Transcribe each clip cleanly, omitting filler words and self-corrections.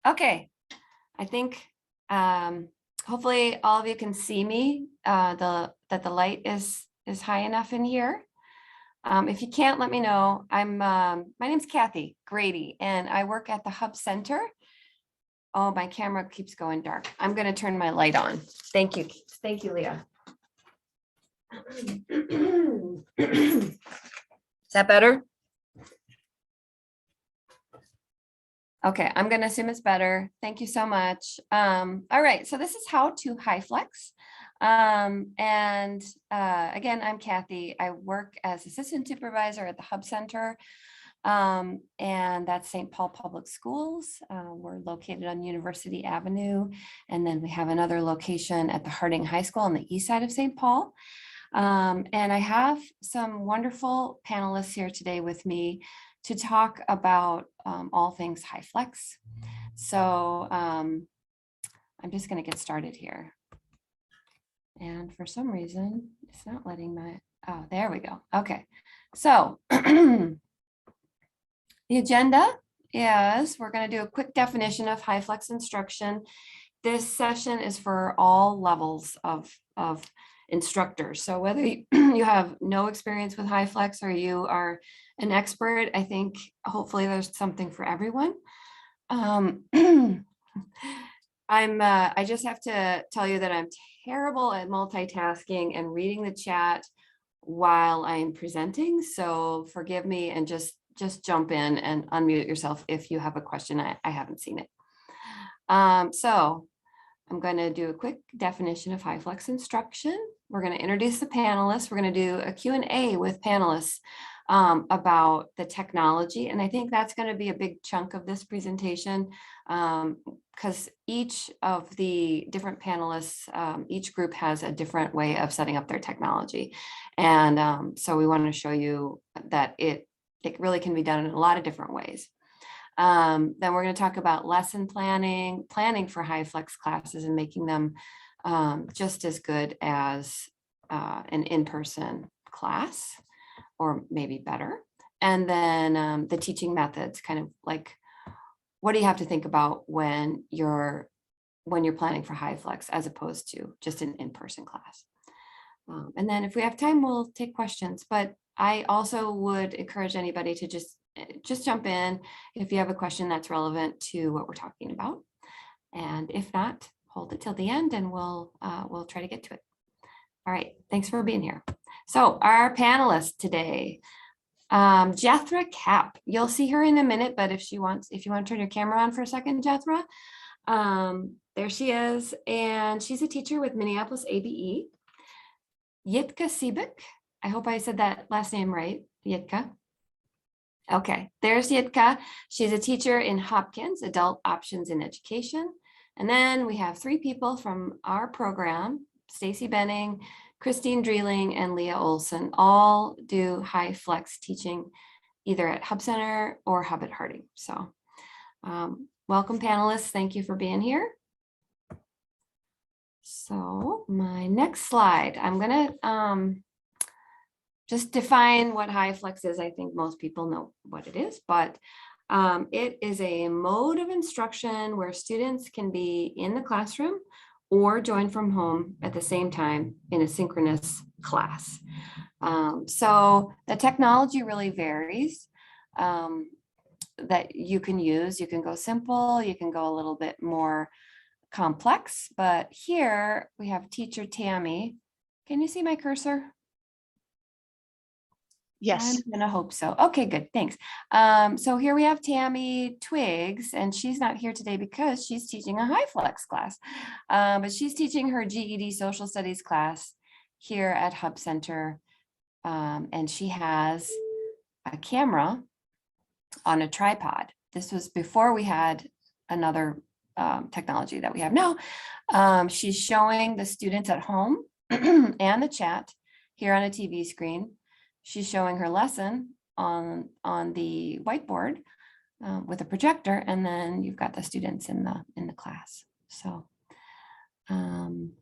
Okay, I think hopefully all of you can see me, that the light is high enough in here. If you can't, let me know. My name's Cathy Grady, and I work at the Hub Center. Oh, my camera keeps going dark. I'm going to turn my light on. Thank you. Thank you, Leah. Is that better? Okay, I'm going to assume it's better. Thank you so much. All right, so this is how to Hyflex. Again, I'm Cathy. I work as assistant supervisor at the Hub Center, and that's St. Paul Public Schools. We're located on University Avenue, and then we have another location at the Harding High School on the east side of St. Paul. And I have some wonderful panelists here today with me to talk about all things Hyflex. So I'm just going to get started here. And for some reason, it's not letting oh, there we go. Okay. So the agenda is we're going to do a quick definition of Hyflex instruction. This session is for all levels of instructors. So whether you have no experience with Hyflex or you are an expert, I think hopefully there's something for everyone. I just have to tell you that I'm terrible at multitasking and reading the chat while I'm presenting. So forgive me and just jump in and unmute yourself if you have a question. I haven't seen it. So I'm going to do a quick definition of Hyflex instruction. We're going to introduce the panelists. We're going to do a Q&A with panelists about the technology. And I think that's going to be a big chunk of this presentation because each of the different panelists, each group has a different way of setting up their technology. And so we want to show you that it really can be done in a lot of different ways. Then we're going to talk about lesson planning for Hyflex classes and making them just as good as an in-person class, or maybe better. And then the teaching methods, kind of like, what do you have to think about when you're planning for Hyflex as opposed to just an in-person class. And then if we have time, we'll take questions. But I also would encourage anybody to just jump in if you have a question that's relevant to what we're talking about. And if not, hold it till the end and we'll try to get to it. All right, thanks for being here. So our panelists today, Jethra Cap, you'll see her in a minute, but if you want to turn your camera on for a second, Jethra, there she is. And she's a teacher with Minneapolis ABE. Yitka Sibik, I hope I said that last name right, Yitka. Okay, there's Yitka. She's a teacher in Hopkins, Adult Options in Education. And then we have three people from our program, Stacy Benning, Christine Dreeling, and Leah Olson, all do Hyflex teaching either at Hub Center or Hub at Harding. So welcome panelists, thank you for being here. So my next slide, I'm gonna just define what Hyflex is. I think most people know what it is, but it is a mode of instruction where students can be in the classroom or join from home at the same time in a synchronous class. So the technology really varies that you can use. You can go simple, you can go a little bit more complex, but here we have teacher Tammy. Can you see my cursor? Yes. I'm gonna hope so. Okay, good, thanks. So here we have Tammy Twiggs, and she's not here today because she's teaching a Hyflex class, but she's teaching her GED social studies class here at Hub Center, and she has a camera on a tripod. This was before we had another technology that we have now. She's showing the students at home and the chat here on a TV screen. She's showing her lesson on the whiteboard with a projector, and then you've got the students in the class. So I'm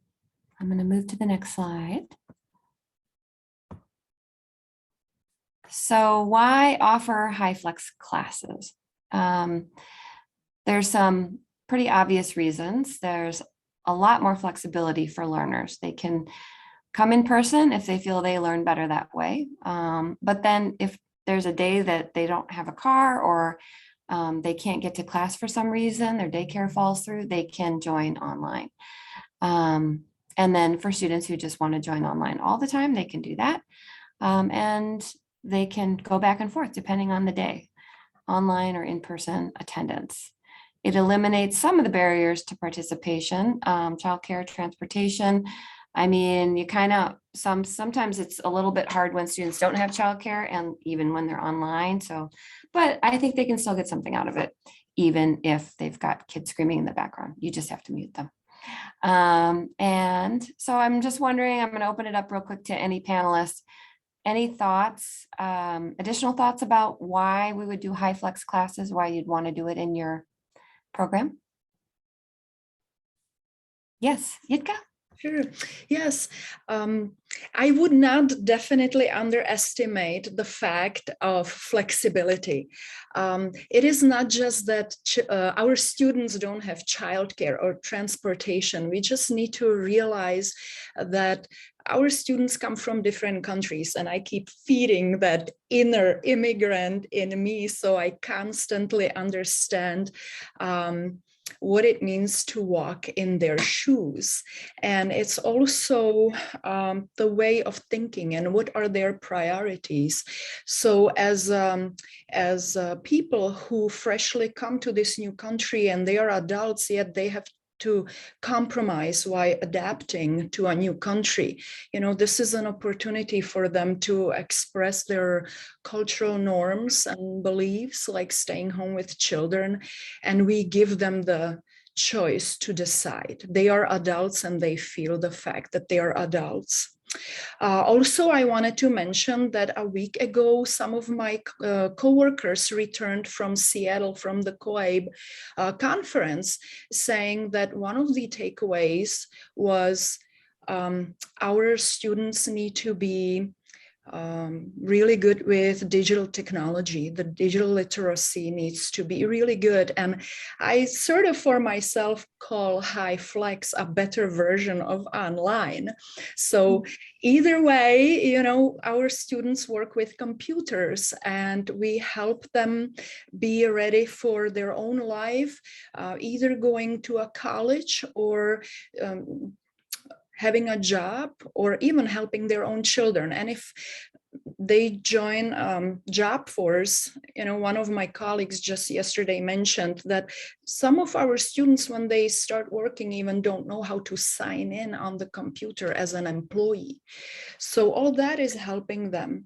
going to move to the next slide. So why offer Hyflex classes? There's some pretty obvious reasons. There's a lot more flexibility for learners. They can come in person if they feel they learn better that way. But then if there's a day that they don't have a car or they can't get to class for some reason, their daycare falls through, they can join online. And then for students who just want to join online all the time, they can do that. And they can go back and forth depending on the day, online or in-person attendance. It eliminates some of the barriers to participation, childcare, transportation. I mean, you kind of, sometimes it's a little bit hard when students don't have childcare and even when they're online. So, but I think they can still get something out of it, even if they've got kids screaming in the background. You just have to mute them. And so I'm just wondering, I'm going to open it up real quick to any panelists. Any thoughts, additional thoughts about why we would do Hyflex classes, why you'd want to do it in your program? Yes, Yitka? Sure. Yes. I would not definitely underestimate the fact of flexibility. It is not just that our students don't have childcare or transportation. We just need to realize that our students come from different countries, and I keep feeding that inner immigrant in me, so I constantly understand what it means to walk in their shoes. And it's also the way of thinking and what are their priorities. So as people who freshly come to this new country and they are adults, yet they have to compromise while adapting to a new country. You know, this is an opportunity for them to express their cultural norms and beliefs, like staying home with children, and we give them the choice to decide. They are adults and they feel the fact that they are adults. Also, I wanted to mention that a week ago, some of my coworkers returned from Seattle from the COABE conference, saying that one of the takeaways was our students need to be really good with digital technology. The digital literacy needs to be really good. And I sort of for myself call Hyflex a better version of online. So either way, you know, our students work with computers and we help them be ready for their own life, either going to a college or having a job or even helping their own children. And if they join job force, you know, one of my colleagues just yesterday mentioned that some of our students, when they start working, even don't know how to sign in on the computer as an employee. So all that is helping them.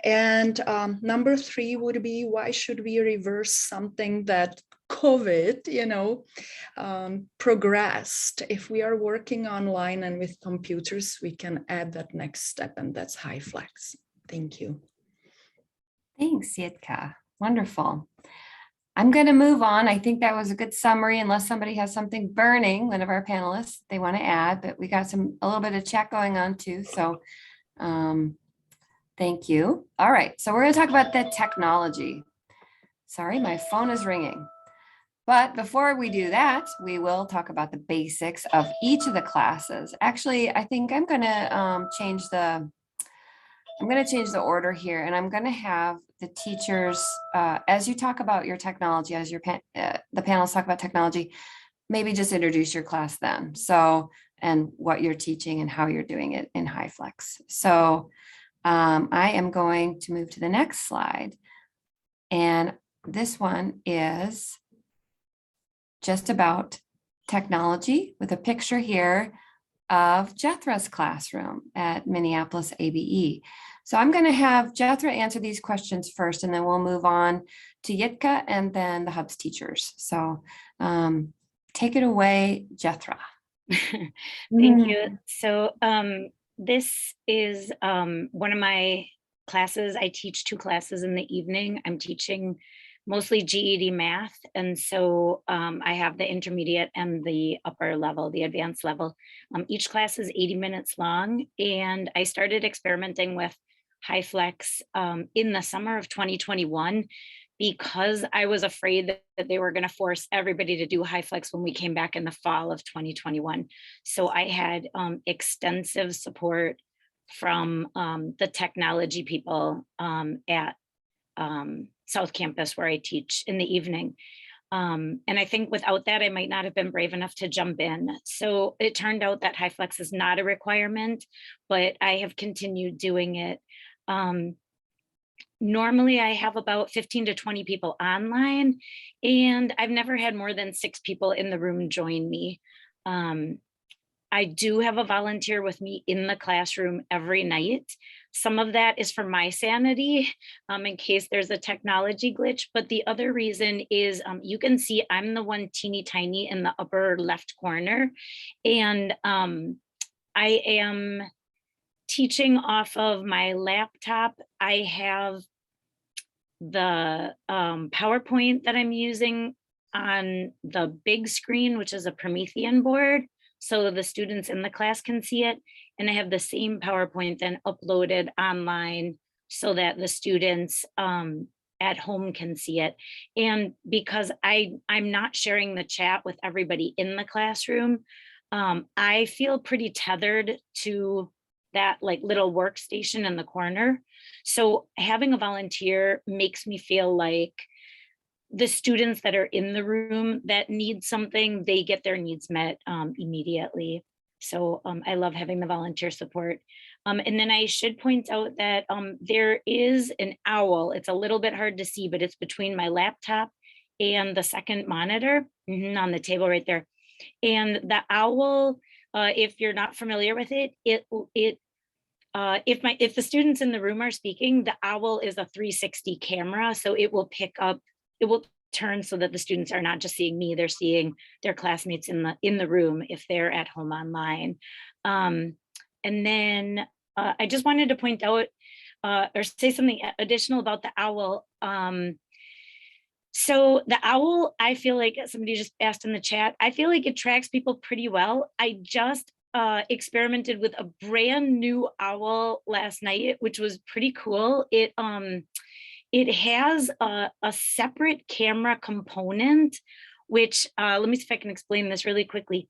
And number 3 would be, why should we reverse something that COVID, you know, progressed? If we are working online and with computers, we can add that next step, and that's Hyflex. Thank you. Thanks, Yitka. Wonderful. I'm going to move on. I think that was a good summary, unless somebody has something burning, one of our panelists, they want to add, but we got a little bit of chat going on too. So thank you. All right. So we're going to talk about the technology. Sorry, my phone is ringing. But before we do that, we will talk about the basics of each of the classes. Actually, I think I'm going to change the order here, and I'm going to have the teachers, as you talk about your technology, as the panelists talk about technology, maybe just introduce your class then. So, and what you're teaching and how you're doing it in Hyflex. So I am going to move to the next slide. And this one is just about technology with a picture here of Jethra's classroom at Minneapolis ABE. So I'm going to have Jethra answer these questions first, and then we'll move on to Yitka and then the Hub's teachers. So take it away, Jethra. Thank you. So this is one of my classes. I teach 2 classes in the evening. I'm teaching mostly GED math. And so I have the intermediate and the upper level, the advanced level. Each class is 80 minutes long. And I started experimenting with Hyflex in the summer of 2021 because I was afraid that they were going to force everybody to do Hyflex when we came back in the fall of 2021. So I had extensive support from the technology people at South Campus where I teach in the evening. And I think without that, I might not have been brave enough to jump in. So it turned out that Hyflex is not a requirement, but I have continued doing it. Normally I have about 15 to 20 people online, and I've never had more than 6 people in the room join me. I do have a volunteer with me in the classroom every night. Some of that is for my sanity, in case there's a technology glitch, but the other reason is you can see I'm the one teeny tiny in the upper left corner, and I am teaching off of my laptop. I have the PowerPoint that I'm using on the big screen, which is a Promethean board, so the students in the class can see it. And I have the same PowerPoint then uploaded online so that the students at home can see it. And because I'm not sharing the chat with everybody in the classroom, I feel pretty tethered to that like little workstation in the corner. So having a volunteer makes me feel like the students that are in the room that need something, they get their needs met immediately. So I love having the volunteer support. And then I should point out that there is an owl. It's a little bit hard to see, but it's between my laptop and the second monitor on the table right there. And the owl, if you're not familiar with it, if the students in the room are speaking, the owl is a 360 camera, so it will pick up, it will turn so that the students are not just seeing me, they're seeing their classmates in the room if they're at home online. And then I just wanted to point out or say something additional about the owl. So the owl, I feel like somebody just asked in the chat, I feel like it tracks people pretty well. I just experimented with a brand new owl last night, which was pretty cool. It has a separate camera component, which let me see if I can explain this really quickly.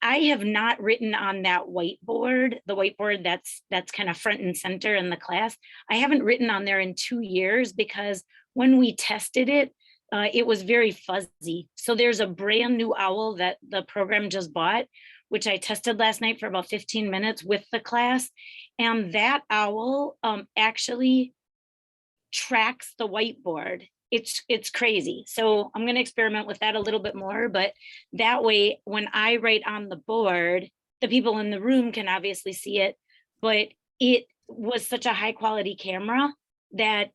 I have not written on that whiteboard, the whiteboard that's kind of front and center in the class. I haven't written on there in 2 years because when we tested it, it was very fuzzy. So there's a brand new owl that the program just bought, which I tested last night for about 15 minutes with the class. And that owl actually tracks the whiteboard. It's crazy. So I'm going to experiment with that a little bit more, but that way, when I write on the board, the people in the room can obviously see it, but it was such a high quality camera that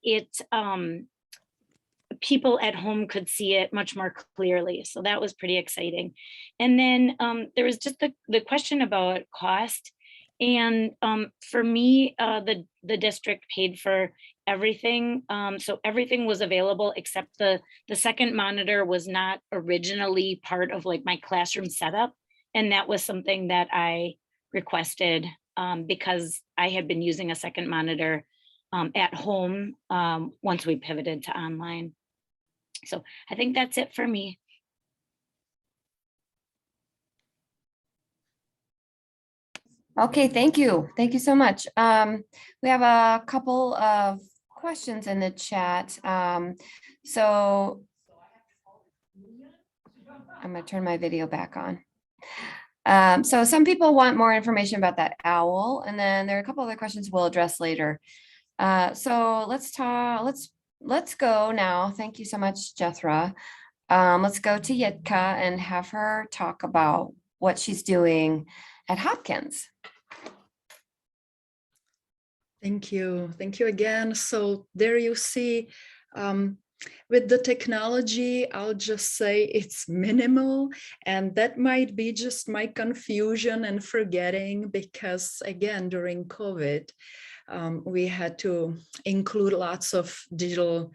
people at home could see it much more clearly. So that was pretty exciting. And then there was just the question about cost. And for me, the district paid for everything. So everything was available except the second monitor was not originally part of like my classroom setup. And that was something that I requested because I had been using a second monitor at home once we pivoted to online. So I think that's it for me. Okay, thank you. Thank you so much. We have a couple of questions in the chat. So I'm going to turn my video back on. So some people want more information about that owl, and then there are a couple other questions we'll address later. So let's go now. Thank you so much, Jethra. Let's go to Yitka and have her talk about what she's doing at Hopkins. Thank you. Thank you again. So there you see, with the technology, I'll just say it's minimal, and that might be just my confusion and forgetting because, again, during COVID, we had to include lots of digital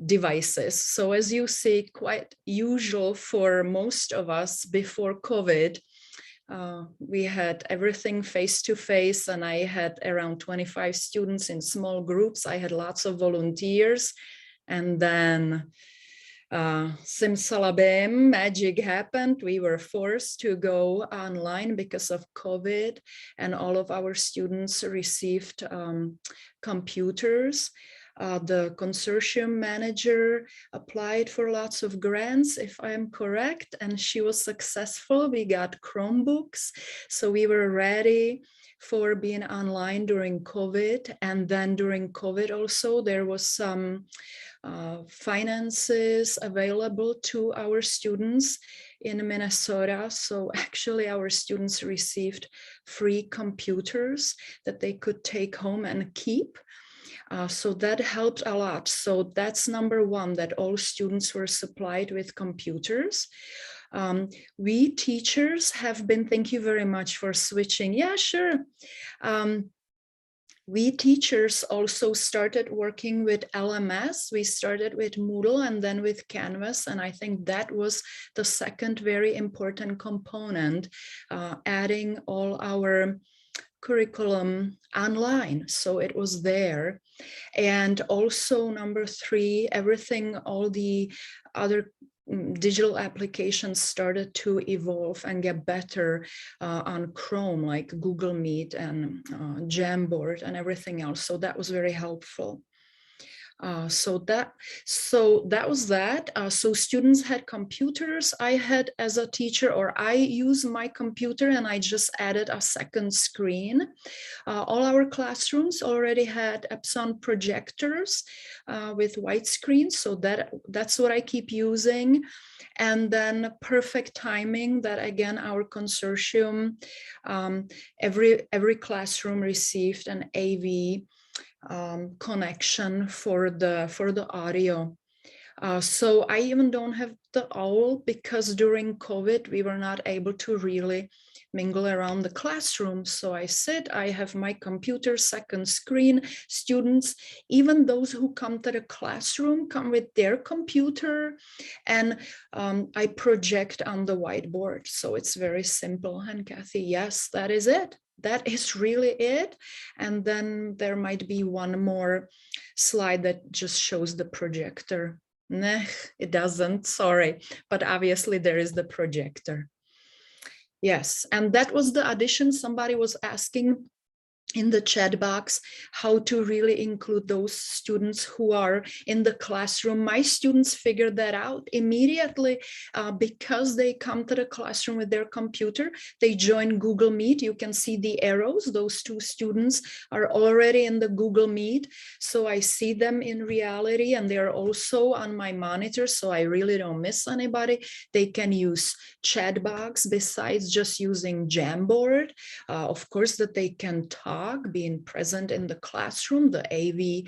devices. So as you see, quite usual for most of us before COVID, we had everything face-to-face, and I had around 25 students in small groups. I had lots of volunteers. And then simsalabim, magic happened. We were forced to go online because of COVID, and all of our students received computers. The consortium manager applied for lots of grants, if I am correct, and she was successful. We got Chromebooks, so we were ready for being online during COVID. And then during COVID also, there was some finances available to our students in Minnesota. So actually our students received free computers that they could take home and keep. So that helped a lot. So that's number one, that all students were supplied with computers. We teachers have been, thank you very much for switching. Yeah, sure. We teachers also started working with LMS. We started with Moodle and then with Canvas. And I think that was the second very important component, adding all our curriculum online. So it was there. And also number three, everything, all the other digital applications started to evolve and get better on Chrome, like Google Meet and Jamboard and everything else. So that was very helpful. So that was that. So students had computers. I had, as a teacher, or I use my computer and I just added a second screen. All our classrooms already had Epson projectors with white screens. So that's what I keep using. And then perfect timing, that again, our consortium, every classroom received an AV connection for the audio. So I even don't have the owl, because during COVID, we were not able to really mingle around the classroom. So I have my computer, second screen. Students, even those who come to the classroom, come with their computer, and I project on the whiteboard. So it's very simple. And Cathy, yes, that is it. That is really it. And then there might be one more slide that just shows the projector. Nah, it doesn't, sorry, but obviously there is the projector. Yes, and that was the addition. Somebody was asking in the chat box how to really include those students who are in the classroom. My students figured that out immediately because they come to the classroom with their computer. They join Google Meet. You can see the arrows. Those two students are already in the Google Meet. So I see them in reality, and they're also on my monitor. So I really don't miss anybody. They can use chat box besides just using Jamboard. Of course, that they can talk, being present in the classroom. The AV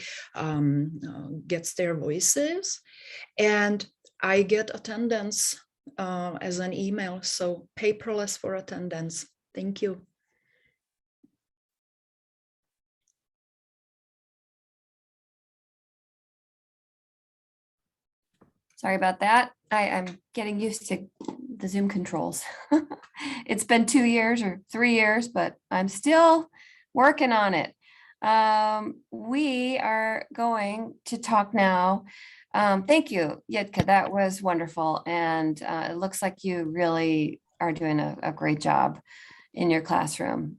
gets their voices, and I get attendance as an email. So paperless for attendance. Thank you. Sorry about that. I'm getting used to the Zoom controls. It's been 2 years or 3 years, but I'm still working on it. We are going to talk now. Thank you, Yitka. That was wonderful. And it looks like you really are doing a great job in your classroom.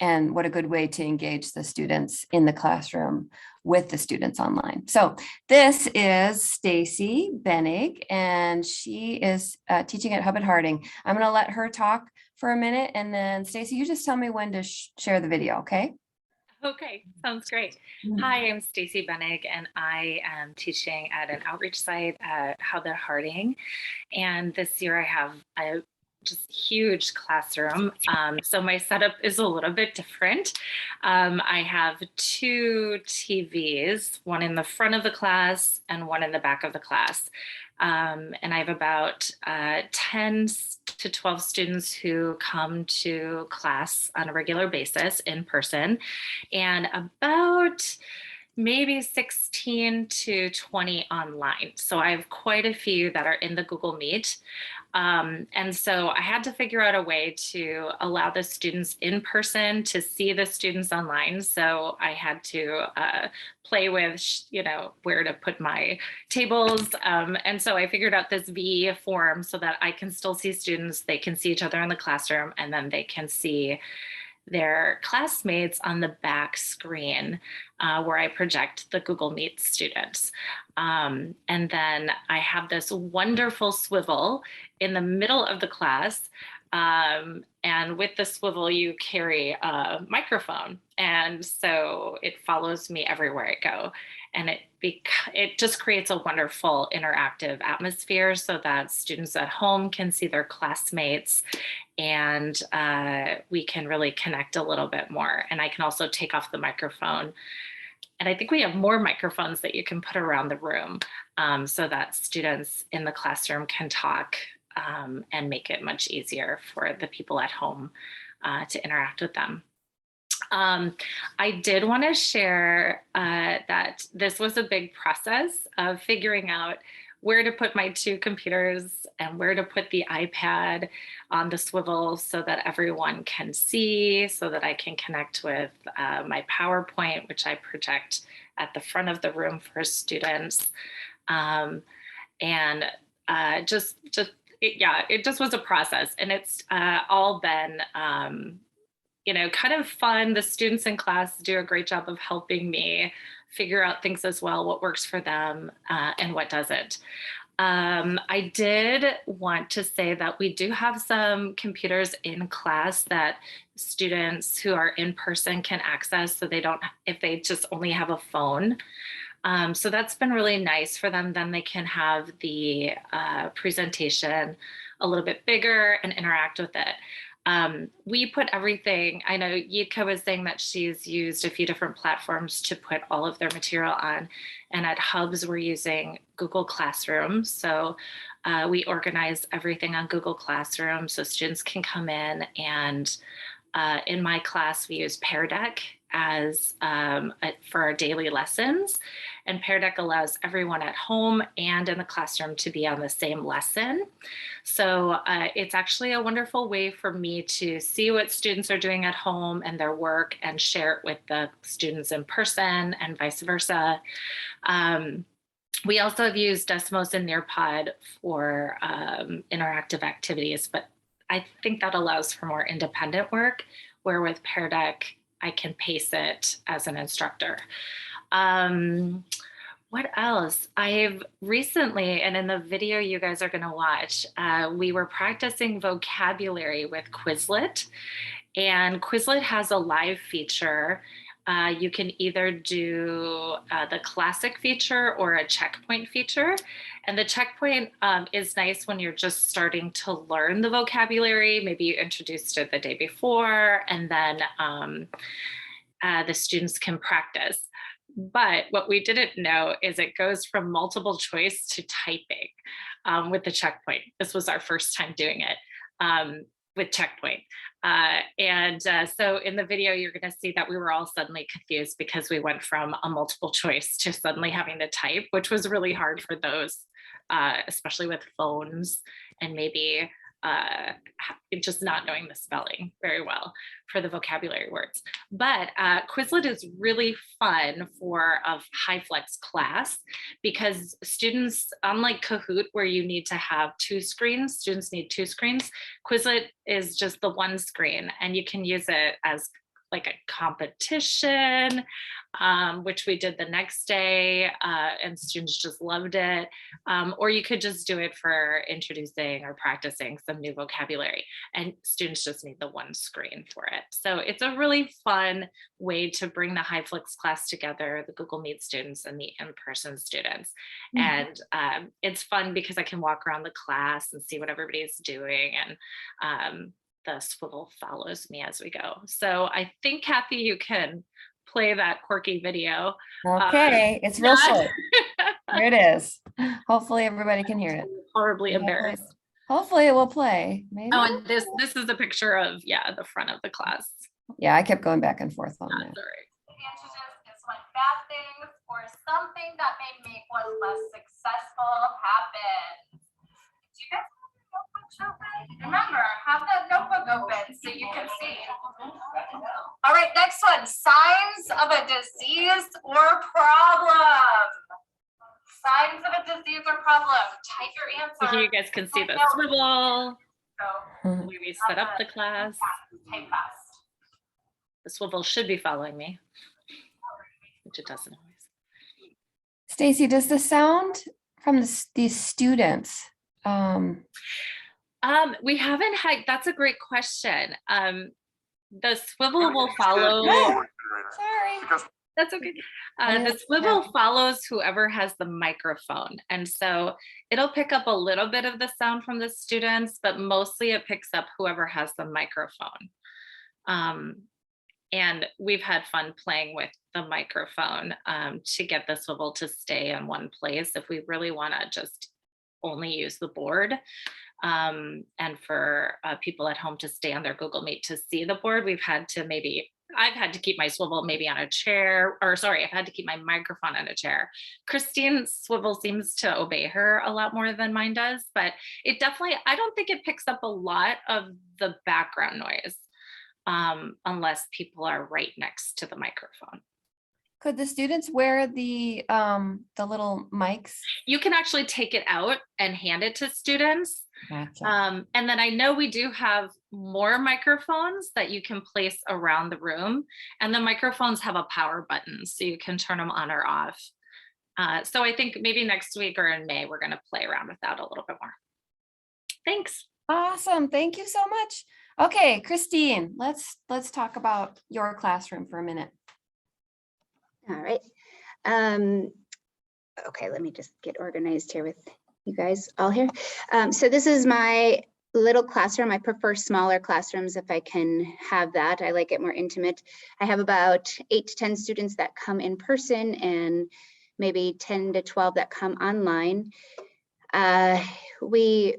And what a good way to engage the students in the classroom with the students online. So this is Stacy Benig, and she is teaching at Hubbard Harding. I'm going to let her talk for a minute, and then Stacy, you just tell me when to share the video, okay? Okay, sounds great. Hi, I'm Stacy Benig, and I am teaching at an outreach site at Hubbard Harding. And this year I have a just huge classroom. So my setup is a little bit different. I have 2 TVs, one in the front of the class and one in the back of the class. And I have about 10 to 12 students who come to class on a regular basis in person, and about maybe 16 to 20 online. So I have quite a few that are in the Google Meet. And so I had to figure out a way to allow the students in person to see the students online. So I had to play with, where to put my tables. And so I figured out this V form so that I can still see students, they can see each other in the classroom, and then they can see their classmates on the back screen where I project the Google Meet students. And then I have this wonderful swivel in the middle of the class. And with the swivel, you carry a microphone. And so it follows me everywhere I go. And it just creates a wonderful interactive atmosphere so that students at home can see their classmates, and we can really connect a little bit more. And I can also take off the microphone. And I think we have more microphones that you can put around the room so that students in the classroom can talk and make it much easier for the people at home to interact with them. I did want to share that this was a big process of figuring out where to put my two computers and where to put the iPad on the swivel so that everyone can see, so that I can connect with my PowerPoint, which I project at the front of the room for students. It just was a process, and it's all been kind of fun. The students in class do a great job of helping me figure out things as well, what works for them and what doesn't. I did want to say that we do have some computers in class that students who are in person can access, so they don't, if they just only have a phone. So that's been really nice for them. Then they can have the presentation a little bit bigger and interact with it. We put everything, I know Yitka was saying that she's used a few different platforms to put all of their material on. And at Hubs, we're using Google Classroom. So we organize everything on Google Classroom so students can come in. And in my class, we use Pear Deck as for our daily lessons. And Pear Deck allows everyone at home and in the classroom to be on the same lesson. So it's actually a wonderful way for me to see what students are doing at home and their work and share it with the students in person and vice versa. We also have used Desmos and Nearpod for interactive activities, but I think that allows for more independent work, where with Pear Deck, I can pace it as an instructor. What else? I've recently, and in the video you guys are going to watch, we were practicing vocabulary with Quizlet, and Quizlet has a live feature. You can either do the classic feature or a checkpoint feature. And the checkpoint is nice when you're just starting to learn the vocabulary. Maybe you introduced it the day before, and then the students can practice. But what we didn't know is it goes from multiple choice to typing with the checkpoint. This was our first time doing it with checkpoint. So in the video, you're going to see that we were all suddenly confused because we went from a multiple choice to suddenly having to type, which was really hard for those, especially with phones and maybe just not knowing the spelling very well for the vocabulary words. But Quizlet is really fun for a Hyflex class because students, unlike Kahoot, where you need to have two screens, students need two screens. Quizlet is just the one screen, and you can use it as like a competition, which we did the next day, and students just loved it. Or you could just do it for introducing or practicing some new vocabulary, and students just need the one screen for it. So it's a really fun way to bring the Hyflex class together, the Google Meet students and the in-person students. Mm-hmm. And it's fun because I can walk around the class and see what everybody's doing, and the swivel follows me as we go. So I think, Cathy, you can play that quirky video. Okay, it's real short. Here it is. Hopefully everybody can hear it. Horribly embarrassed. Hopefully it will play. Maybe. Oh, and this is a picture of, the front of the class. Yeah, I kept going back and forth on that. Sorry. Advantages is when bad things or something that may make one less successful happens. Do you guys know what Remember, have that notebook open so you can see. All right, next one, signs of a disease or problem. Signs of a disease or problem. Type your answer. So here you guys can see the swivel. So We set up the class. type fast. The swivel should be following me, which it doesn't always. Stacy, does the sound from these students, We haven't had, that's a great question. The swivel will follow. sorry. That's okay. The swivel follows whoever has the microphone. And so it'll pick up a little bit of the sound from the students, but mostly it picks up whoever has the microphone. And we've had fun playing with the microphone to get the swivel to stay in one place if we really want to just only use the board. And for people at home to stay on their Google Meet to see the board, I've had to keep my swivel maybe on a chair, or sorry, I've had to keep my microphone on a chair. Christine's swivel seems to obey her a lot more than mine does, but it definitely, I don't think it picks up a lot of the background noise unless people are right next to the microphone. Could the students wear the little mics? You can actually take it out and hand it to students. Gotcha. And then I know we do have more microphones that you can place around the room, and the microphones have a power button so you can turn them on or off. So I think maybe next week or in May, we're going to play around with that a little bit more. Thanks. Awesome. Thank you so much. Okay, Christine, let's talk about your classroom for a minute. All right. Okay, let me just get organized here with you guys all here. So this is my little classroom. I prefer smaller classrooms if I can have that. I like it more intimate. I have about 8 to 10 students that come in person and maybe 10 to 12 that come online. We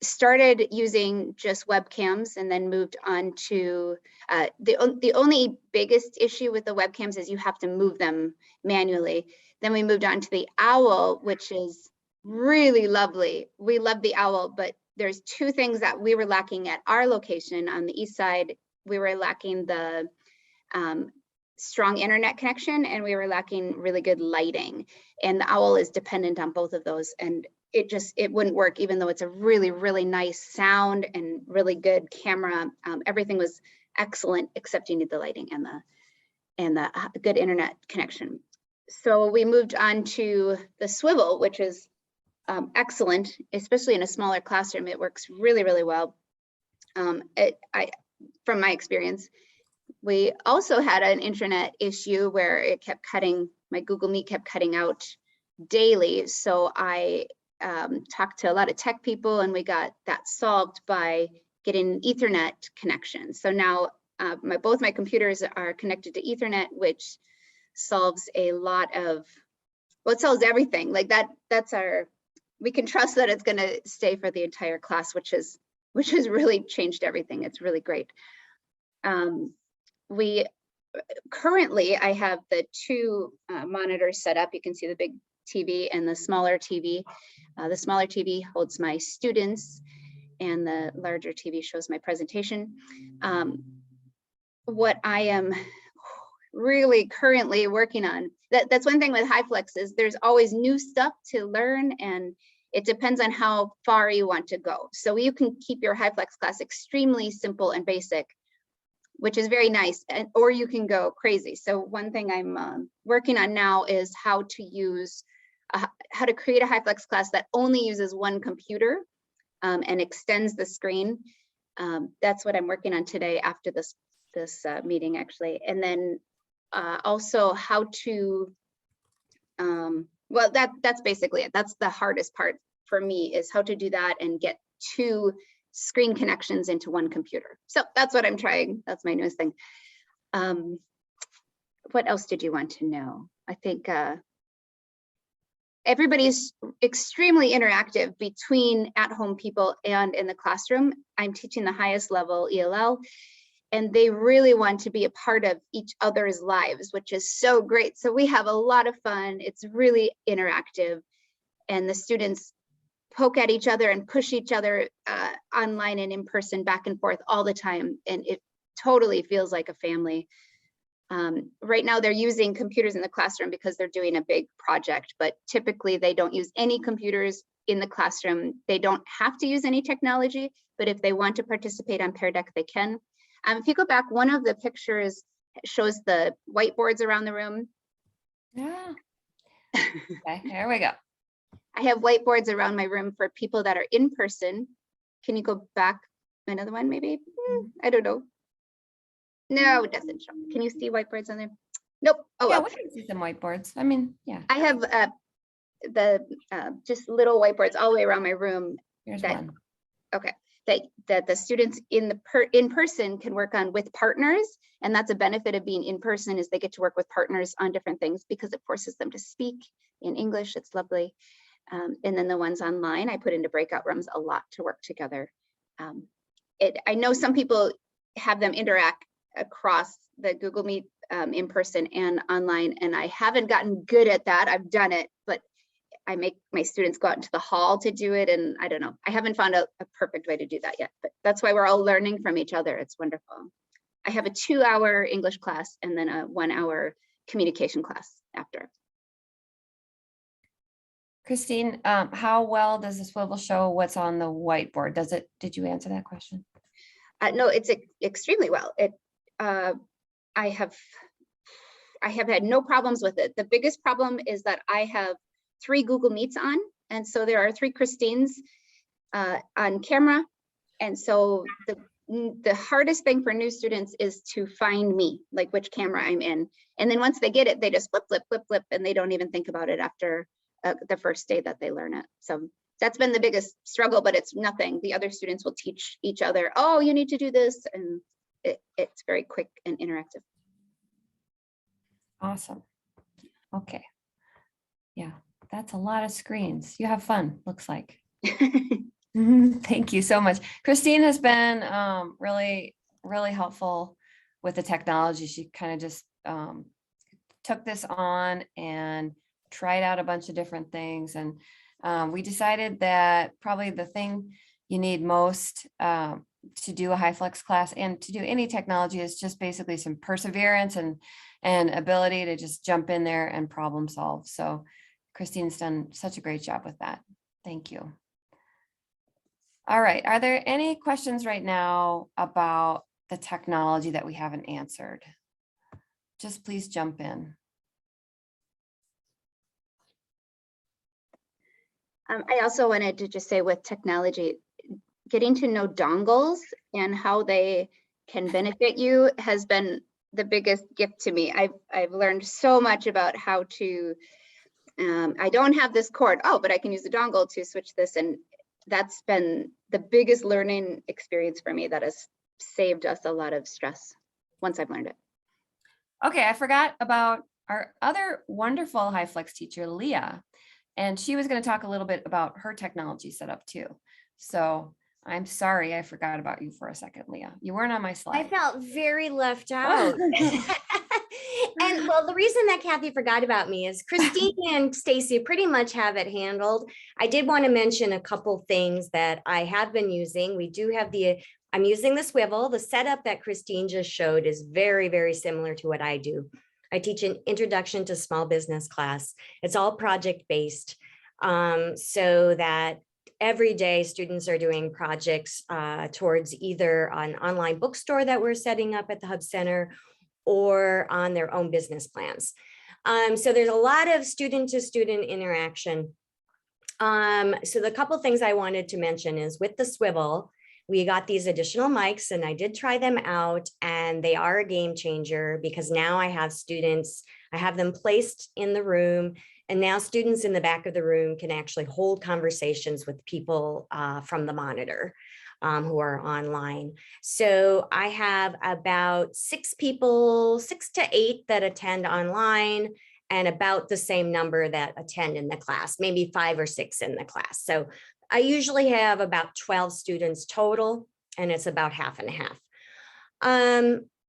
started using just webcams and then moved on to the only biggest issue with the webcams is you have to move them manually. Then we moved on to the Owl, which is really lovely. We love the Owl, but there's 2 things that we were lacking at our location on the east side. We were lacking the strong internet connection, and we were lacking really good lighting. And the Owl is dependent on both of those, and it wouldn't work, even though it's a really, really nice sound and really good camera. Everything was excellent, except you need the lighting and the good internet connection. So we moved on to the swivel, which is excellent, especially in a smaller classroom. It works really, really well. From my experience, we also had an internet issue where it kept cutting, my Google Meet kept cutting out daily. So I talked to a lot of tech people, and we got that solved by getting an Ethernet connection. So now both my computers are connected to Ethernet, which solves a lot of, well, it solves everything. Like that's we can trust that it's going to stay for the entire class, which has really changed everything. It's really great. We currently, I have the 2 monitors set up. You can see the big TV and the smaller TV. The smaller TV holds my students, and the larger TV shows my presentation. What I am really currently working on, that's one thing with Hyflex, is there's always new stuff to learn, and it depends on how far you want to go. So you can keep your Hyflex class extremely simple and basic, which is very nice, or you can go crazy. So one thing I'm working on now is how to create a Hyflex class that only uses one computer and extends the screen. That's what I'm working on today after this meeting, actually. And then also how to, well, that's basically it. That's the hardest part for me, is how to do that and get 2 screen connections into one computer. So that's what I'm trying. That's my newest thing. What else did you want to know? I think everybody's extremely interactive between at-home people and in the classroom. I'm teaching the highest level ELL, and they really want to be a part of each other's lives, which is so great. So we have a lot of fun. It's really interactive, and the students poke at each other and push each other online and in person back and forth all the time. And it totally feels like a family. Right now they're using computers in the classroom because they're doing a big project, but typically they don't use any computers in the classroom. They don't have to use any technology, but if they want to participate on Pear Deck, they can. If you go back, one of the pictures shows the whiteboards around the room. Yeah. Okay, here we go. I have whiteboards around my room for people that are in person. Can you go back another one maybe? I don't know. No, it doesn't show. Can you see whiteboards on there? Nope. Oh, Yeah, well. we can see some whiteboards. I mean, yeah, I have the just little whiteboards all the way around my room. here's that- one. Okay, that the students in person can work on with partners, and that's a benefit of being in person is they get to work with partners on different things because it forces them to speak in English. It's lovely. And then the ones online, I put into breakout rooms a lot to work together. I know some people have them interact across the Google Meet in person and online, and I haven't gotten good at that. I've done it, but I make my students go out into the hall to do it, and I don't know. I haven't found a perfect way to do that yet, but that's why we're all learning from each other. It's wonderful. I have a 2-hour English class and then a 1-hour communication class after. Christine, how well does the swivel show what's on the whiteboard? Did you answer that question? No, it's extremely well. I have had no problems with it. The biggest problem is that I have 3 Google Meets on, and so there are 3 Christines on camera, and so the hardest thing for new students is to find me, like which camera I'm in, and then once they get it, they just flip, flip, flip, flip, and they don't even think about it after the first day that they learn it. So that's been the biggest struggle, but it's nothing. The other students will teach each other, oh, you need to do this, and it's very quick and interactive. Awesome. Okay. Yeah, that's a lot of screens. You have fun, looks like. Thank you so much. Christine has been really, really helpful with the technology. She kind of just took this on and tried out a bunch of different things. And we decided that probably the thing you need most to do a Hyflex class and to do any technology is just basically some perseverance and ability to just jump in there and problem solve. So Christine's done such a great job with that. Thank you. All right, are there any questions right now about the technology that we haven't answered? Just please jump in. I also wanted to just say with technology, getting to know dongles and how they can benefit you has been the biggest gift to me. I've learned so much about how to, I don't have this cord, oh, but I can use the dongle to switch this. And that's been the biggest learning experience for me that has saved us a lot of stress once I've learned it. Okay, I forgot about our other wonderful Hyflex teacher, Leah, and she was going to talk a little bit about her technology setup too. So I'm sorry, I forgot about you for a second, Leah. You weren't on my slide. I felt very left out. And well, the reason that Cathy forgot about me is Christine and Stacy pretty much have it handled. I did want to mention a couple things that I have been using. We do have I'm using the swivel. The setup that Christine just showed is very, very similar to what I do. I teach an introduction to small business class. It's all project-based, so that every day students are doing projects towards either an online bookstore that we're setting up at the Hub Center or on their own business plans. So there's a lot of student-to-student interaction. So the couple things I wanted to mention is with the swivel, we got these additional mics and I did try them out and they are a game changer because now I have students, I have them placed in the room and now students in the back of the room can actually hold conversations with people from the monitor who are online. So I have about 6 people, 6 to 8 that attend online and about the same number that attend in the class, maybe 5 or 6 in the class. So I usually have about 12 students total, and it's about half and half.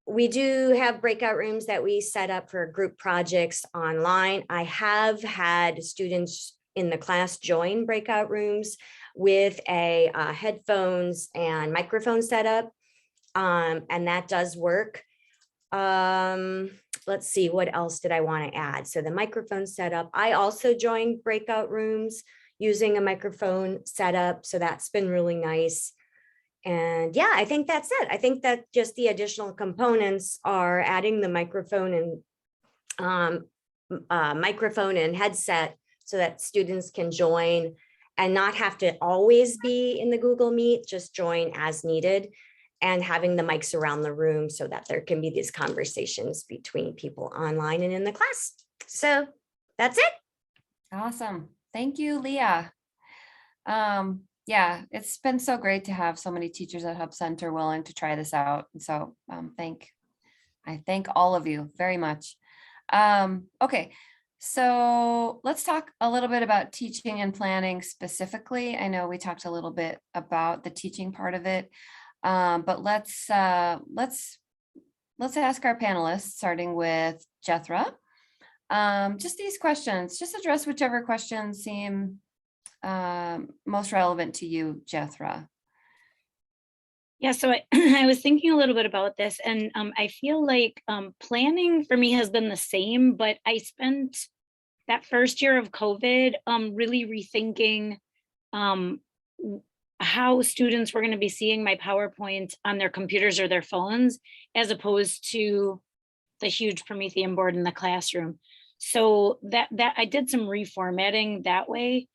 We do have breakout rooms that we set up for group projects online. I have had students in the class join breakout rooms with a headphones and microphone setup. And that does work. Let's see, what else did I want to add? So the microphone setup, I also joined breakout rooms using a microphone setup. So that's been really nice. And yeah, I think that's it. I think that just the additional components are adding the microphone and headset so that students can join and not have to always be in the Google Meet, just join as needed, and having the mics around the room so that there can be these conversations between people online and in the class. So that's it. Awesome. Thank you, Leah. Yeah, it's been so great to have so many teachers at Hub Center willing to try this out. And so I thank all of you very much. Okay, so let's talk a little bit about teaching and planning specifically. I know we talked a little bit about the teaching part of it, but let's ask our panelists, starting with Jethra. Just these questions, just address whichever questions seem most relevant to you, Jethra. Yeah, so I was thinking a little bit about this, and I feel like planning for me has been the same, but I spent that first year of COVID really rethinking how students were going to be seeing my PowerPoint on their computers or their phones, as opposed to the huge Promethean board in the classroom. So that I did some reformatting that way.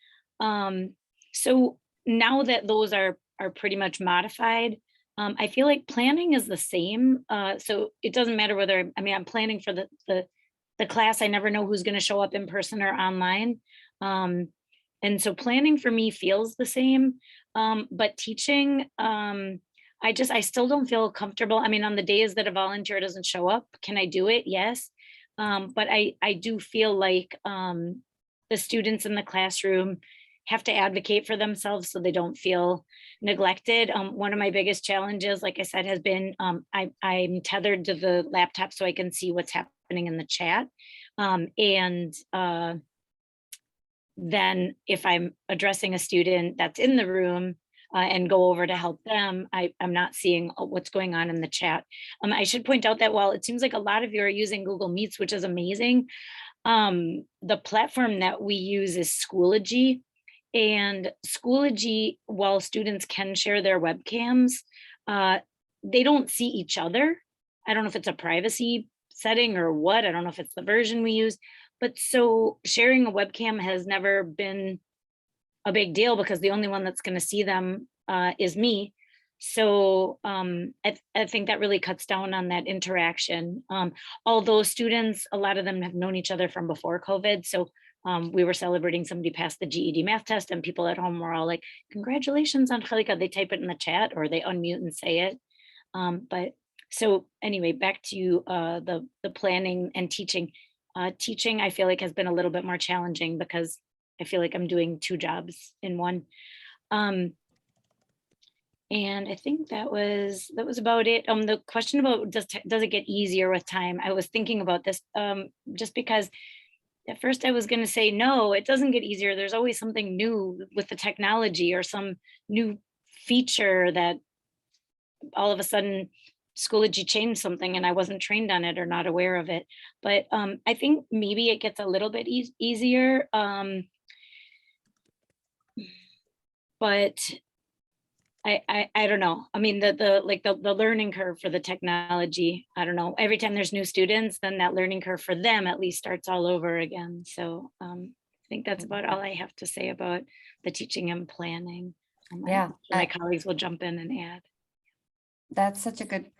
So now that those are pretty much modified, I feel like planning is the same. So it doesn't matter whether, I'm planning for the class. I never know who's going to show up in person or online. And so planning for me feels the same. But teaching, I still don't feel comfortable. On the days that a volunteer doesn't show up, can I do it? Yes. But I do feel like the students in the classroom have to advocate for themselves so they don't feel neglected. One of my biggest challenges, like I said, has been I'm tethered to the laptop so I can see what's happening in the chat. Then if I'm addressing a student that's in the room and go over to help them, I'm not seeing what's going on in the chat. I should point out that while it seems like a lot of you are using Google Meets, which is amazing, the platform that we use is Schoology. And Schoology, while students can share their webcams, they don't see each other. I don't know if it's a privacy setting or what. I don't know if it's the version we use. But so sharing a webcam has never been a big deal because the only one that's going to see them is me. So I think that really cuts down on that interaction. Although students, a lot of them have known each other from before COVID. So we were celebrating somebody passed the GED math test and people at home were all like, congratulations on Khalika. They type it in the chat or they unmute and say it. But so anyway, back to the planning and teaching. Teaching, I feel like, has been a little bit more challenging because I feel like I'm doing two jobs in one. And I think that was about it. The question about does it get easier with time? I was thinking about this just because at first I was going to say, no, it doesn't get easier. There's always something new with the technology or some new feature that all of a sudden Schoology changed something and I wasn't trained on it or not aware of it. But I think maybe it gets a little bit easier. But I don't know. The learning curve for the technology, I don't know. Every time there's new students, then that learning curve for them at least starts all over again. So I think that's about all I have to say about the teaching and planning. Yeah, my colleagues will jump in and add. That's such a good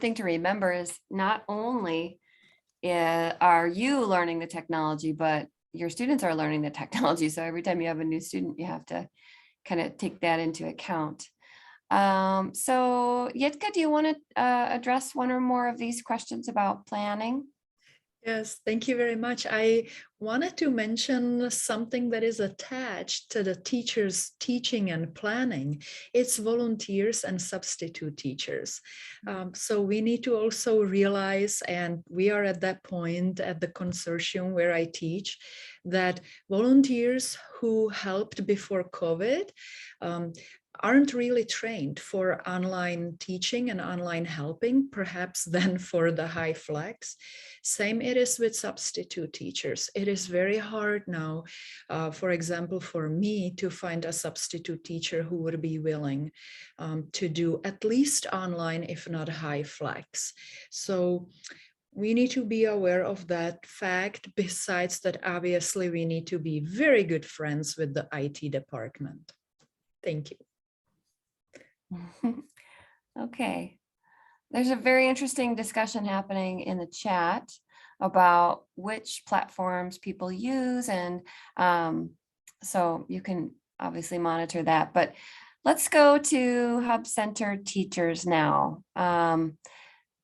thing to remember is not only are you learning the technology, but your students are learning the technology. So every time you have a new student, you have to kind of take that into account. So Yitka, do you want to address one or more of these questions about planning? Yes, thank you very much. I wanted to mention something that is attached to the teachers' teaching and planning. It's volunteers and substitute teachers. So we need to also realize, and we are at that point at the consortium where I teach, that volunteers who helped before COVID aren't really trained for online teaching and online helping, perhaps then for the Hyflex. Same it is with substitute teachers. It is very hard now, for example, for me to find a substitute teacher who would be willing to do at least online, if not Hyflex. So we need to be aware of that fact. Besides that, obviously, we need to be very good friends with the IT department. Thank you. Okay. There's a very interesting discussion happening in the chat about which platforms people use. And so you can obviously monitor that, but let's go to Hub Center teachers now.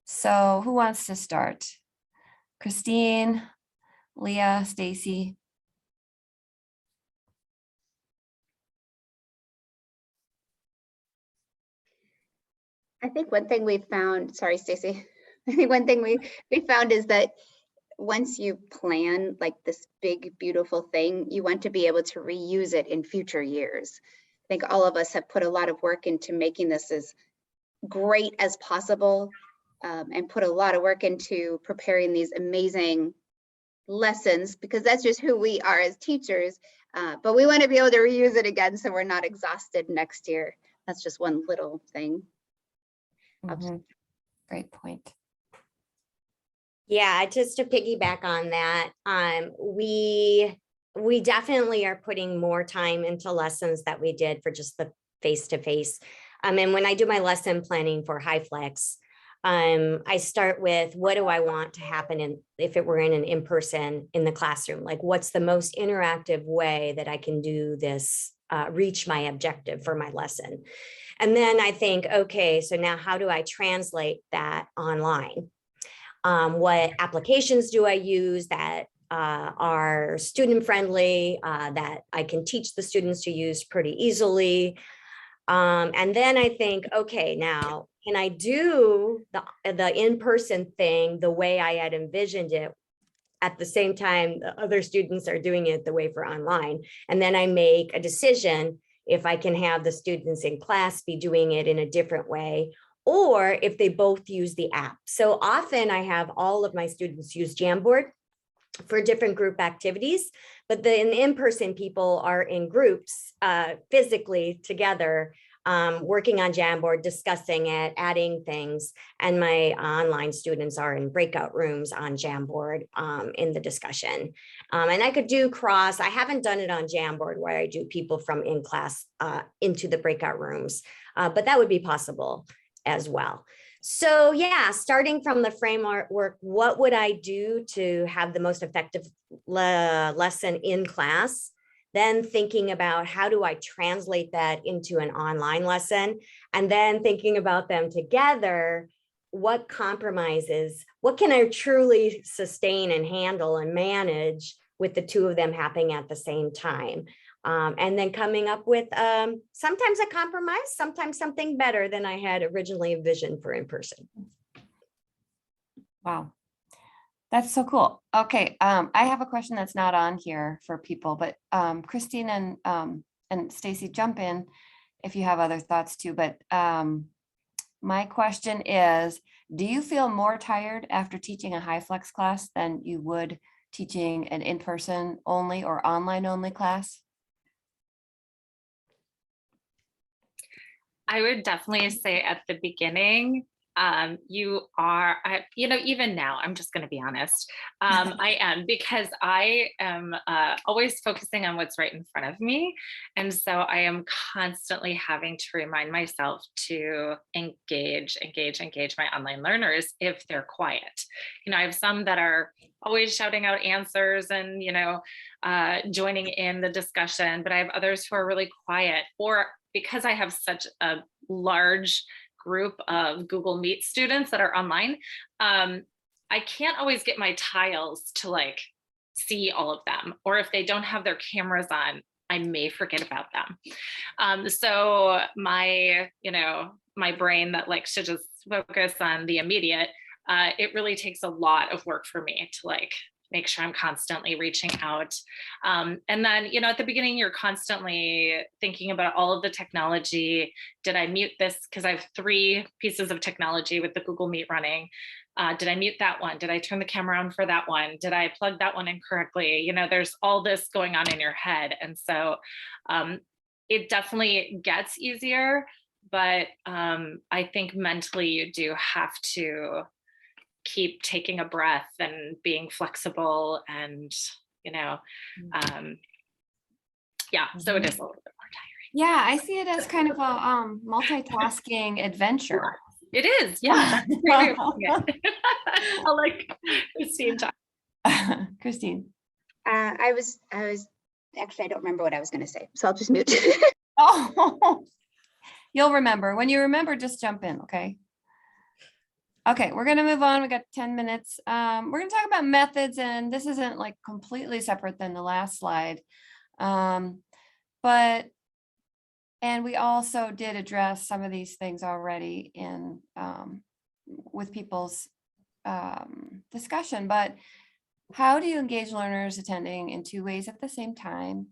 So who wants to start? Christine, Leah, Stacy? I think one thing we found, sorry, Stacy. I think one thing we found is that once you plan like this big, beautiful thing, you want to be able to reuse it in future years. I think all of us have put a lot of work into making this as great as possible, and put a lot of work into preparing these amazing lessons, because that's just who we are as teachers. But we want to be able to reuse it again so we're not exhausted next year. That's just one little thing. Great point. Yeah, just to piggyback on that, we definitely are putting more time into lessons that we did for just the face-to-face. And when I do my lesson planning for Hyflex, I start with what do I want to happen if it were in an in-person in the classroom? Like, what's the most interactive way that I can do this, reach my objective for my lesson? And then I think, okay, so now how do I translate that online? What applications do I use that are student friendly, that I can teach the students to use pretty easily? And then I think, okay, now can I do the in-person thing the way I had envisioned it? At the same time, the other students are doing it the way for online. And then I make a decision if I can have the students in class be doing it in a different way, or if they both use the app. So often I have all of my students use Jamboard for different group activities, but the in-person people are in groups physically together, working on Jamboard, discussing it, adding things, and my online students are in breakout rooms on Jamboard in the discussion. And I could do cross, I haven't done it on Jamboard where I do people from in class into the breakout rooms, but that would be possible as well. So yeah, starting from the framework, what would I do to have the most effective lesson in class? Then thinking about how do I translate that into an online lesson? And then thinking about them together, what compromises, what can I truly sustain and handle and manage with the two of them happening at the same time? And then coming up with sometimes a compromise, sometimes something better than I had originally envisioned for in person. Wow. That's so cool. Okay, I have a question that's not on here for people, but Christine and Stacy, jump in if you have other thoughts too. But my question is, do you feel more tired after teaching a Hyflex class than you would teaching an in-person only or online only class? I would definitely say at the beginning, you are, even now, I'm just going to be honest. I am, because I am always focusing on what's right in front of me. And so I am constantly having to remind myself to engage my online learners if they're quiet. I have some that are always shouting out answers and, joining in the discussion, but I have others who are really quiet, or because I have such a large group of Google Meet students that are online, I can't always get my tiles to like see all of them, or if they don't have their cameras on, I may forget about them. So my, my brain that likes to just focus on the immediate, it really takes a lot of work for me to like make sure I'm constantly reaching out. And then, at the beginning, you're constantly thinking about all of the technology. Did I mute this? Because I have 3 pieces of technology with the Google Meet running. Did I mute that one? Did I turn the camera on for that one? Did I plug that one in correctly? There's all this going on in your head. And so it definitely gets easier, but I think mentally you do have to keep taking a breath and being flexible and, yeah, so it is a little bit more tiring. Yeah, I see it as kind of a multitasking adventure. It is, yeah. That's a great way of putting it. I like Christine. Christine. I was actually, I don't remember what I was going to say, so I'll just mute. Oh, you'll remember. When you remember, just jump in, okay? Okay, we're gonna move on. We got 10 minutes. We're gonna talk about methods, and this isn't like completely separate than the last slide. And we also did address some of these things already in with people's discussion, but how do you engage learners attending in 2 ways at the same time?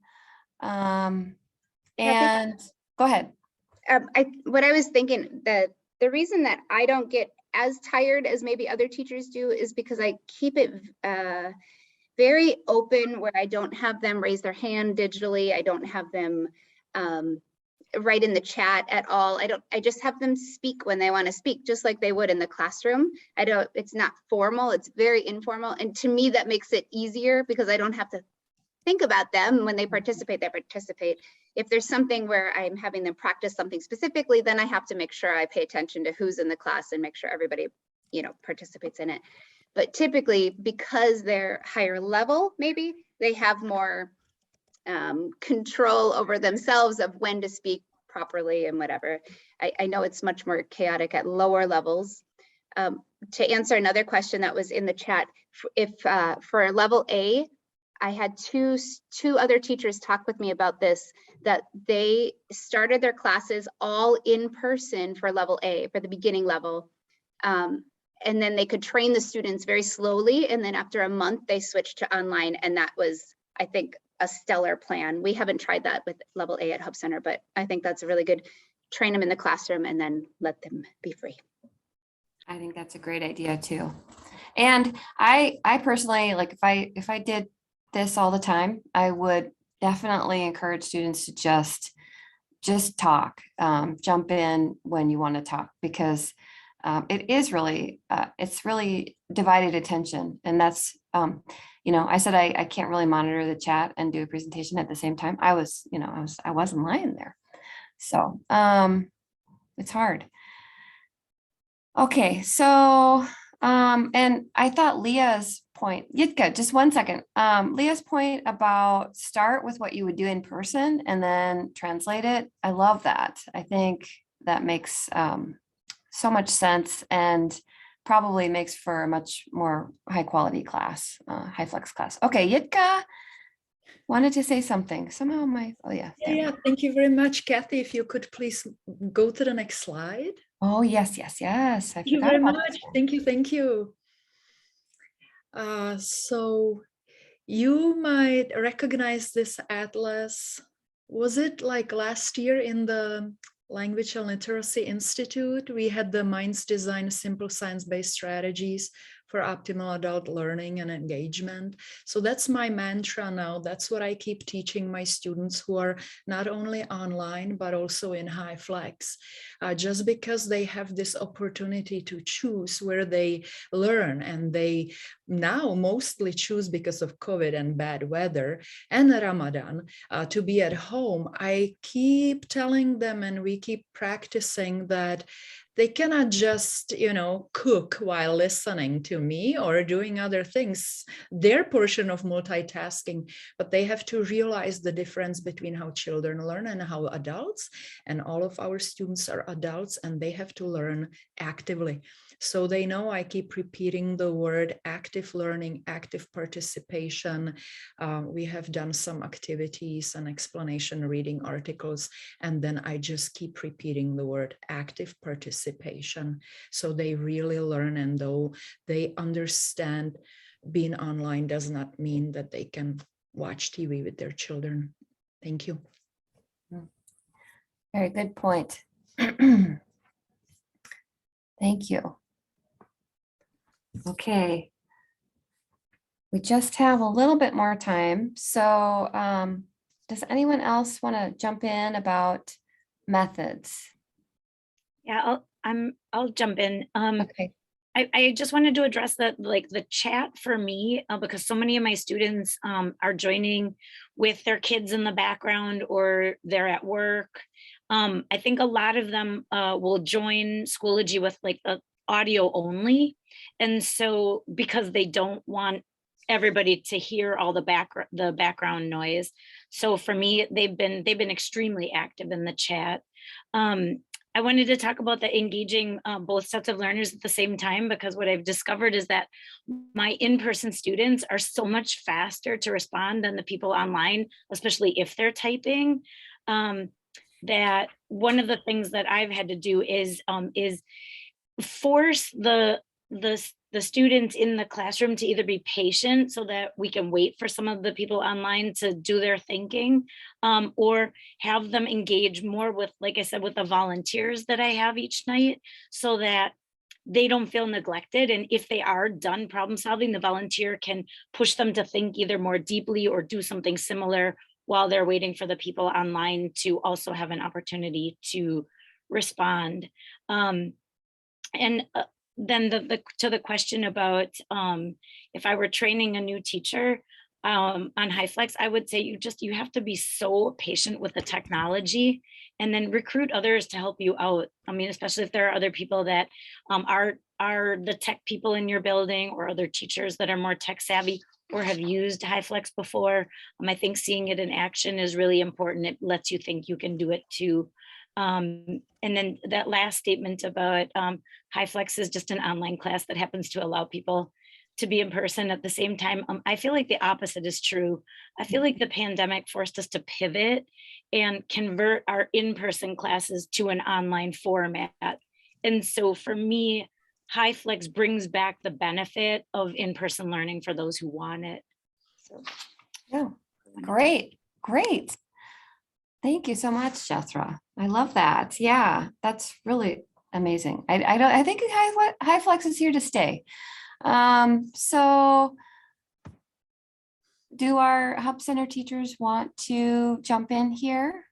And go ahead. What I was thinking, that the reason that I don't get as tired as maybe other teachers do is because I keep it very open, where I don't have them raise their hand digitally. I don't have them write in the chat at all. I just have them speak when they want to speak, just like they would in the classroom. It's not formal, it's very informal. And to me, that makes it easier because I don't have to think about them. When they participate, they participate. If there's something where I'm having them practice something specifically, then I have to make sure I pay attention to who's in the class and make sure everybody, participates in it. But typically, because they're higher level, maybe they have more control over themselves of when to speak properly and whatever. I know it's much more chaotic at lower levels. To answer another question that was in the chat, if for level A, I had two other teachers talk with me about this, that they started their classes all in person for level A, for the beginning level. And then they could train the students very slowly. And then after a month, they switched to online. And that was, I think, a stellar plan. We haven't tried that with level A at Hub Center, but I think that's a really good, train them in the classroom and then let them be free. I think that's a great idea too. And I personally, like if I did this all the time, I would definitely encourage students to just talk, jump in when you want to talk, because it is really, it's really divided attention. And that's, I said, I can't really monitor the chat and do a presentation at the same time. I wasn't lying there. So it's hard. Okay, so, and I thought Leah's point, Yitka, just one second. Leah's point about start with what you would do in person and then translate it. I love that. I think that makes so much sense and probably makes for a much more high quality class, Hyflex class. Okay, Yitka wanted to say something. Somehow Yeah, thank you very much, Cathy. If you could please go to the next slide. Oh, yes. Thank you very much. Thank you. So you might recognize this atlas. Was it like last year in the Language and Literacy Institute? We had the Minds Design Simple Science-Based Strategies for Optimal Adult Learning and Engagement. So that's my mantra now. That's what I keep teaching my students who are not only online, but also in Hyflex. Just because they have this opportunity to choose where they learn, and they now mostly choose because of COVID and bad weather and Ramadan to be at home, I keep telling them, and we keep practicing that They cannot just, cook while listening to me or doing other things, their portion of multitasking, but they have to realize the difference between how children learn and how adults, and all of our students are adults and they have to learn actively. So they know I keep repeating the word active learning, active participation. We have done some activities and explanation reading articles, and then I just keep repeating the word active participation. So they really learn, and though they understand being online does not mean that they can watch TV with their children. Thank you. Very good point. Thank you. Okay. We just have a little bit more time. So does anyone else want to jump in about methods? Yeah, I'll jump in. Okay. I just wanted to address that, like the chat for me, because so many of my students are joining with their kids in the background or they're at work. I think a lot of them will join Schoology with like the audio only. And so because they don't want everybody to hear all the background noise. So for me, they've been extremely active in the chat. I wanted to talk about the engaging both sets of learners at the same time, because what I've discovered is that my in-person students are so much faster to respond than the people online, especially if they're typing. That one of the things that I've had to do is force the students in the classroom to either be patient so that we can wait for some of the people online to do their thinking, or have them engage more with, like I said, with the volunteers that I have each night, so that they don't feel neglected. And if they are done problem solving, the volunteer can push them to think either more deeply or do something similar while they're waiting for the people online to also have an opportunity to respond. Then to the question about if I were training a new teacher on Hyflex, I would say you have to be so patient with the technology, and then recruit others to help you out. I mean, especially if there are other people that are the tech people in your building, or other teachers that are more tech savvy or have used Hyflex before. I think seeing it in action is really important. It lets you think you can do it too. And then that last statement about Hyflex is just an online class that happens to allow people to be in person at the same time. I feel like the opposite is true. I feel like the pandemic forced us to pivot and convert our in-person classes to an online format. And so for me, Hyflex brings back the benefit of in-person learning for those who want it. So, yeah, great. Thank you so much, Jethra. I love that. Yeah, that's really amazing. I think Hyflex is here to stay. So do our Hub Center teachers want to jump in here?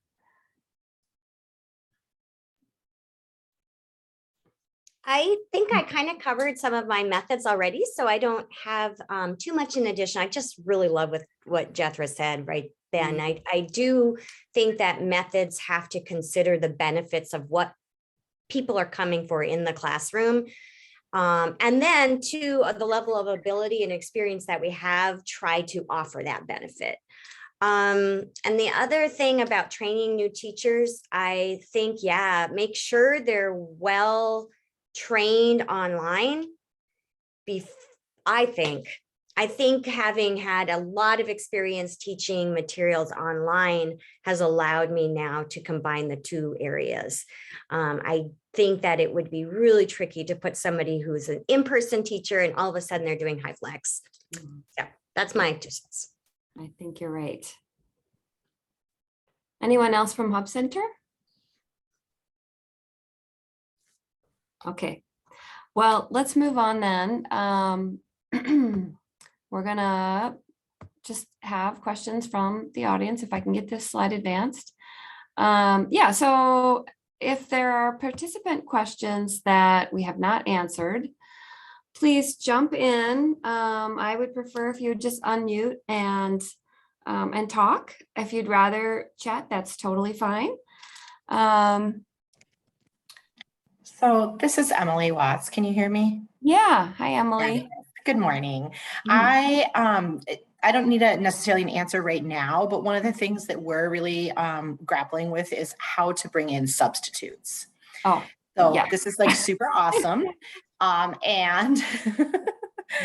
I think I kind of covered some of my methods already, so I don't have too much in addition. I just really love with what Jethra said right then. I do think that methods have to consider the benefits of what people are coming for in the classroom. And then to the level of ability and experience that we have, try to offer that benefit. And the other thing about training new teachers, I think, yeah, make sure they're well trained online. I think having had a lot of experience teaching materials online has allowed me now to combine the two areas. I think that it would be really tricky to put somebody who's an in-person teacher and all of a sudden they're doing Hyflex. Yeah, that's my 2 cents. I think you're right. Anyone else from Hub Center? Okay, well, let's move on then. We're gonna just have questions from the audience, if I can get this slide advanced. Yeah, so if there are participant questions that we have not answered, please jump in. I would prefer if you would just unmute and talk. If you'd rather chat, that's totally fine. So this is Emily Watts. Can you hear me? Yeah. Hi, Emily. Good morning. I don't need necessarily an answer right now, but one of the things that we're really grappling with is how to bring in substitutes. Oh, So yeah. this is like super awesome. And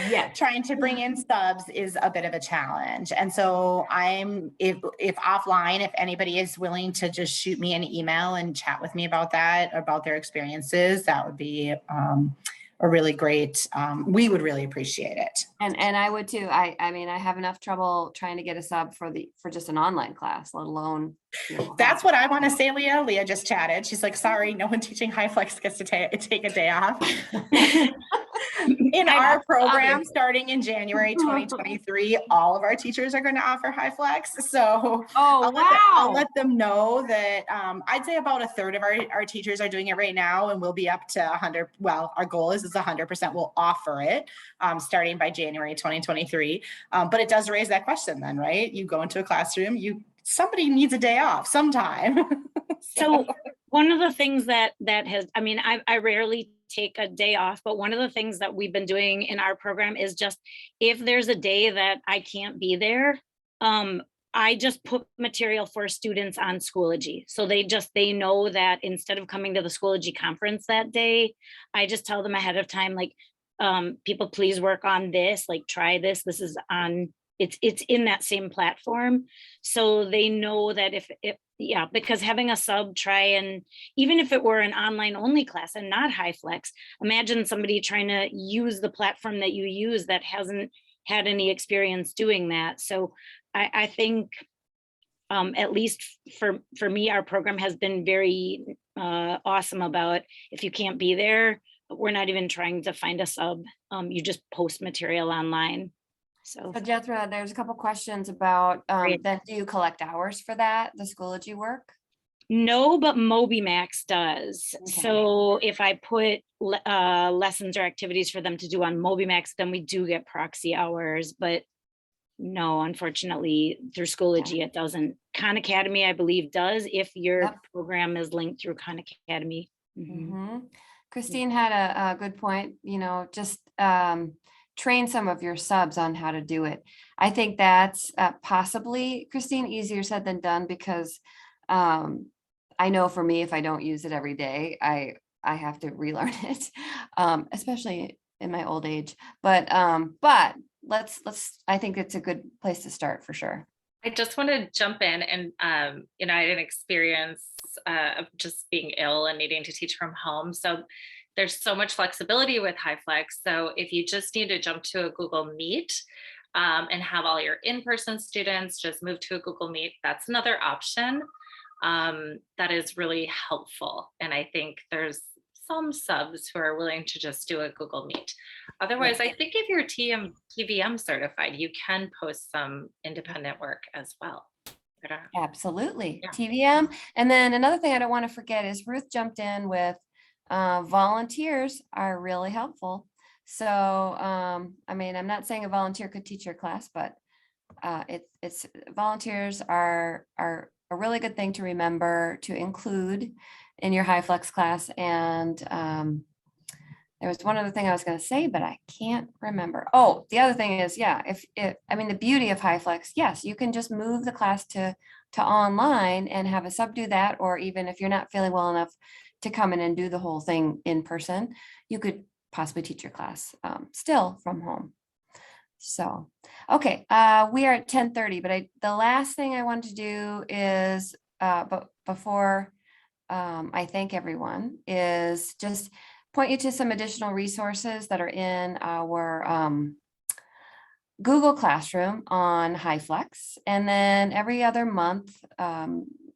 Yes. trying to bring in subs is a bit of a challenge. And so if offline, if anybody is willing to just shoot me an email and chat with me about that, about their experiences, that would be a really great, we would really appreciate it. And I would too. I mean, I have enough trouble trying to get a sub for just an online class, let alone. That's what I want to say, Leah. Leah just chatted. She's like, sorry, no one teaching Hyflex gets to take a day off. In our program, starting in January 2023, all of our teachers are going to offer Hyflex. So I'll let them know that I'd say about a third of our teachers are doing it right now, and we'll be up to 100. Well, our goal is 100% will offer it starting by January 2023. But it does raise that question then, right? You go into a classroom, somebody needs a day off sometime. So one of the things that has, I mean, I rarely take a day off, but one of the things that we've been doing in our program is just, if there's a day that I can't be there, I just put material for students on Schoology. So they know that instead of coming to the Schoology conference that day, I just tell them ahead of time, like, people, please work on this, like, try this. This is on, it's in that same platform. So they know that yeah, because having a sub try, and even if it were an online only class and not Hyflex, imagine somebody trying to use the platform that you use that hasn't had any experience doing that. So I think at least for me, our program has been very awesome about, if you can't be there, we're not even trying to find a sub. You just post material online. So Jethra, there's a couple questions about then do you collect hours for that, the Schoology work? No, but MobyMax does. Okay. So if I put lessons or activities for them to do on MobyMax, then we do get Proxy hours. But no, unfortunately, through Schoology, it doesn't. Khan Academy, I believe, does, if your program is linked through Khan Academy. Christine had a good point, just train some of your subs on how to do it. I think that's possibly, Christine, easier said than done, because I know for me, if I don't use it every day, I have to relearn it, especially in my old age. But let's I think it's a good place to start for sure. I just want to jump in and, I had an experience of just being ill and needing to teach from home. So there's so much flexibility with Hyflex. So if you just need to jump to a Google Meet and have all your in-person students just move to a Google Meet, that's another option that is really helpful. And I think there's some subs who are willing to just do a Google Meet. Otherwise, I think if you're TVM certified, you can post some independent work as well. Absolutely. Yeah. TVM. And then another thing I don't want to forget is Ruth jumped in with volunteers are really helpful. So, I mean, I'm not saying a volunteer could teach your class, but it's volunteers are a really good thing to remember to include in your Hyflex class. And there was one other thing I was going to say, but I can't remember. Oh, the other thing is, yeah, I mean, the beauty of Hyflex, yes, you can just move the class to online and have a sub do that, or even if you're not feeling well enough to come in and do the whole thing in person, you could possibly teach your class still from home. So, okay, we are at 10:30, but the last thing I want to do is, but before I thank everyone, is just point you to some additional resources that are in our Google Classroom on Hyflex. And then every other month,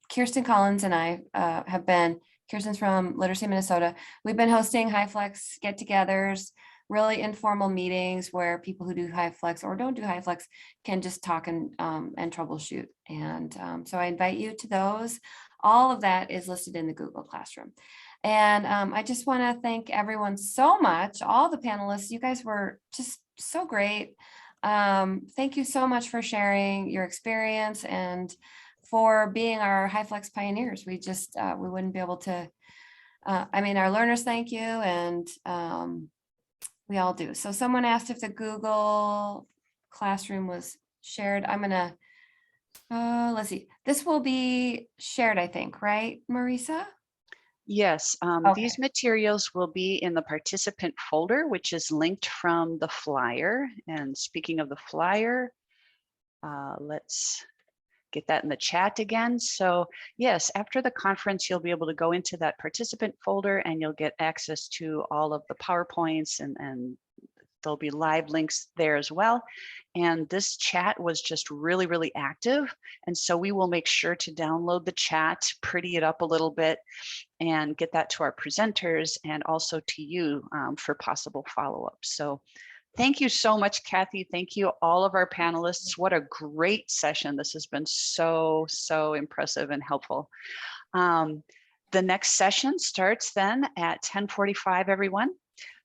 Kirsten Collins and I have been, Kirsten's from Literacy, Minnesota. We've been hosting Hyflex get-togethers, really informal meetings where people who do Hyflex or don't do Hyflex can just talk and troubleshoot. And so I invite you to those. All of that is listed in the Google Classroom. And I just want to thank everyone so much, all the panelists. You guys were just so great. Thank you so much for sharing your experience and for being our Hyflex pioneers. We just, we wouldn't be able to I mean, our learners thank you, and we all do. So someone asked if the Google Classroom was shared. I'm gonna, let's see, this will be shared, I think, right, Marisa? Yes, Okay. these materials will be in the participant folder, which is linked from the flyer. And speaking of the flyer, let's get that in the chat again. So yes, after the conference, you'll be able to go into that participant folder and you'll get access to all of the PowerPoints, and there'll be live links there as well. And this chat was just really, really active. And so we will make sure to download the chat, pretty it up a little bit, and get that to our presenters and also to you for possible follow-up. So thank you so much, Cathy. Thank you, all of our panelists. What a great session. This has been so, so impressive and helpful. The next session starts then at 10:45, everyone.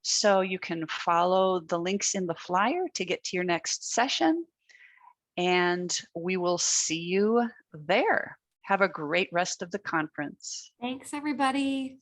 So you can follow the links in the flyer to get to your next session. And we will see you there. Have a great rest of the conference. Thanks, everybody.